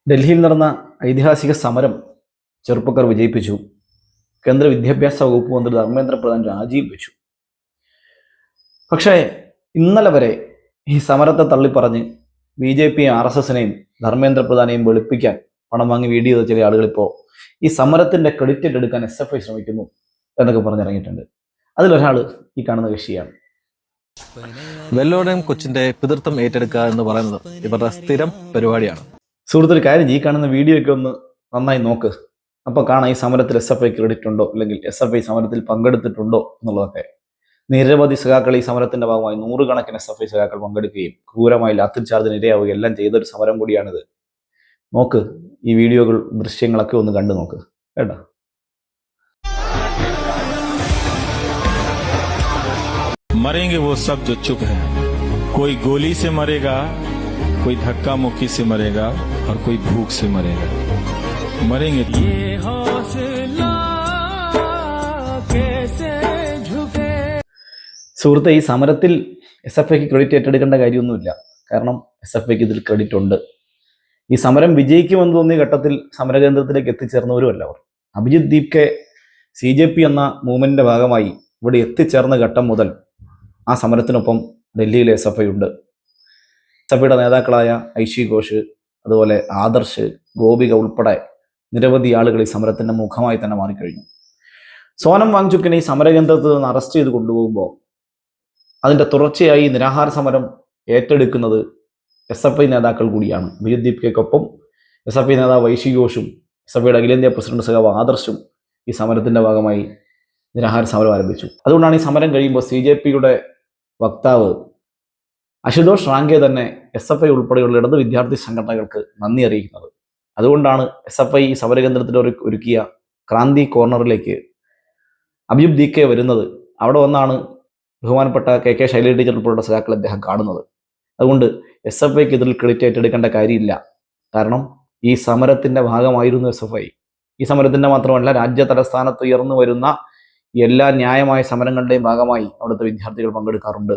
ഡൽഹിയിൽ നടന്ന ഐതിഹാസിക സമരം ചെറുപ്പക്കാർ വിജയിപ്പിച്ചു. കേന്ദ്ര വിദ്യാഭ്യാസ വകുപ്പ് മന്ത്രി ധർമ്മേന്ദ്ര പ്രധാൻ രാജിയും വെച്ചു. പക്ഷേ ഇന്നലെ വരെ ഈ സമരത്തെ തള്ളിപ്പറഞ്ഞ് BJP RSSനെയും ധർമ്മേന്ദ്ര പ്രധാനെയും വെളുപ്പിക്കാൻ പണം വാങ്ങി വീഡിയോ ചെയ്ത ചില ആളുകൾ ഇപ്പോൾ ഈ സമരത്തിന്റെ ക്രെഡിറ്റ് എടുക്കാൻ SFI ശ്രമിക്കുന്നു എന്നൊക്കെ പറഞ്ഞിറങ്ങിയിട്ടുണ്ട്. അതിലൊരാൾ ഈ കാണുന്ന കക്ഷിയാണ്. വെല്ലോടൻ കൊച്ചിന്റെ പിതൃത്വം ഏറ്റെടുക്കുക എന്ന് പറയുന്നത് ഇവരുടെ സ്ഥിരം പരിപാടിയാണ്. സുഹൃത്തൊരു കാര്യം, ഈ കാണുന്ന വീഡിയോ ഒക്കെ ഒന്ന് നന്നായി നോക്ക്. അപ്പോൾ കാണാം ഈ സമരത്തിൽ SFI ക്രെഡിറ്റ് ഉണ്ടോ, അല്ലെങ്കിൽ SFI സമരത്തിൽ പങ്കെടുത്തിട്ടുണ്ടോ എന്നുള്ളതൊക്കെ. നിരവധി സഖാക്കൾ ഈ സമരത്തിന്റെ ഭാഗമായി നൂറുകണക്കിന് SFI സഖാക്കൾ പങ്കെടുക്കുകയും ക്രൂരമായി ലാത്തി ചാർജിന് ഇരയാവുകയും എല്ലാം ചെയ്തൊരു സമരം കൂടിയാണിത്. നോക്ക്, ഈ വീഡിയോകൾ ദൃശ്യങ്ങളൊക്കെ ഒന്ന് കണ്ടു നോക്ക് കേട്ടോ. मरेंगे वो सब जो चुप है. कोई गोली से मरेगा, कोई धक्का मुक्की से मरेगा और कोई भूख से मरेगा. मरेंगे ये हौसला कैसे झुके. സുഹൃത്തെ, ഈ സമരത്തിൽ SFIക്ക് ക്രെഡിറ്റ് ഏറ്റെടുക്കേണ്ട കാര്യമൊന്നുമില്ല. കാരണം SFIക്ക് ഇതിൽ ക്രെഡിറ്റ് ഉണ്ട്. ഈ സമരം വിജയിക്കുമെന്ന് തോന്നിയ ഘട്ടത്തിൽ സമരകേന്ദ്രത്തിലേക്ക് എത്തിച്ചേർന്നവരുമല്ല അവർ. അഭിജിത്ത് ദീപ്കെ CJP എന്ന മൂവ്മെന്റിന്റെ ഭാഗമായി ഇവിടെ എത്തിച്ചേർന്ന ഘട്ടം മുതൽ ആ സമരത്തിനൊപ്പം ഡൽഹിയിലെ SFI ഉണ്ട്. SFIയുടെ നേതാക്കളായ ഐഷി ഘോഷ്, അതുപോലെ ആദർശ്, ഗോപിക ഉൾപ്പെടെ നിരവധി ആളുകൾ ഈ സമരത്തിന്റെ മുഖമായി തന്നെ മാറിക്കഴിഞ്ഞു. സോനം വാങ്ചുക്കിനെ ഈ സമരകേന്ദ്രത്തിൽ നിന്ന് അറസ്റ്റ് ചെയ്ത് കൊണ്ടുപോകുമ്പോൾ അതിന്റെ തുടർച്ചയായി നിരാഹാര സമരം ഏറ്റെടുക്കുന്നത് SFI നേതാക്കൾ കൂടിയാണ്. അഭിജിത്ത് ദീപ്കയ്ക്കൊപ്പം SFI നേതാവ് ഐഷി ഘോഷും SFIയുടെ അഖിലേന്ത്യാ പ്രസിഡന്റ് സഖാവ് ആദർശും ഈ സമരത്തിന്റെ ഭാഗമായി നിരാഹാര സമരം ആരംഭിച്ചു. അതുകൊണ്ടാണ് ഈ സമരം കഴിയുമ്പോൾ CJPയുടെ വക്താവ് അശുതോഷ് റാങ്കെ തന്നെ SFI ഉൾപ്പെടെയുള്ള ഇടത് വിദ്യാർത്ഥി സംഘടനകൾക്ക് നന്ദി അറിയിക്കുന്നത്. അതുകൊണ്ടാണ് SFI ഈ സമരകേന്ദ്രത്തിൽ ഒരുക്കിയ ക്രാന്തി കോർണറിലേക്ക് അഭിജിത്ത് ദീപ്കെ വരുന്നത്. അവിടെ വന്നാണ് ബഹുമാനപ്പെട്ട KK ശൈലജ ടീച്ചർ ഉൾപ്പെടെയുള്ള സഖാക്കൾ അദ്ദേഹം കാണുന്നത്. അതുകൊണ്ട് SFIക്ക് ഇതിൽ ക്രെഡിറ്റ് ഏറ്റെടുക്കേണ്ട കാര്യമില്ല. കാരണം ഈ സമരത്തിന്റെ ഭാഗമായിരുന്നു SFI. ഈ സമരത്തിന്റെ മാത്രമല്ല, രാജ്യ തലസ്ഥാനത്ത് ഉയർന്നു വരുന്ന എല്ലാ ന്യായമായ സമരങ്ങളുടെയും ഭാഗമായി അവിടുത്തെ വിദ്യാർത്ഥികൾ പങ്കെടുക്കാറുണ്ട്.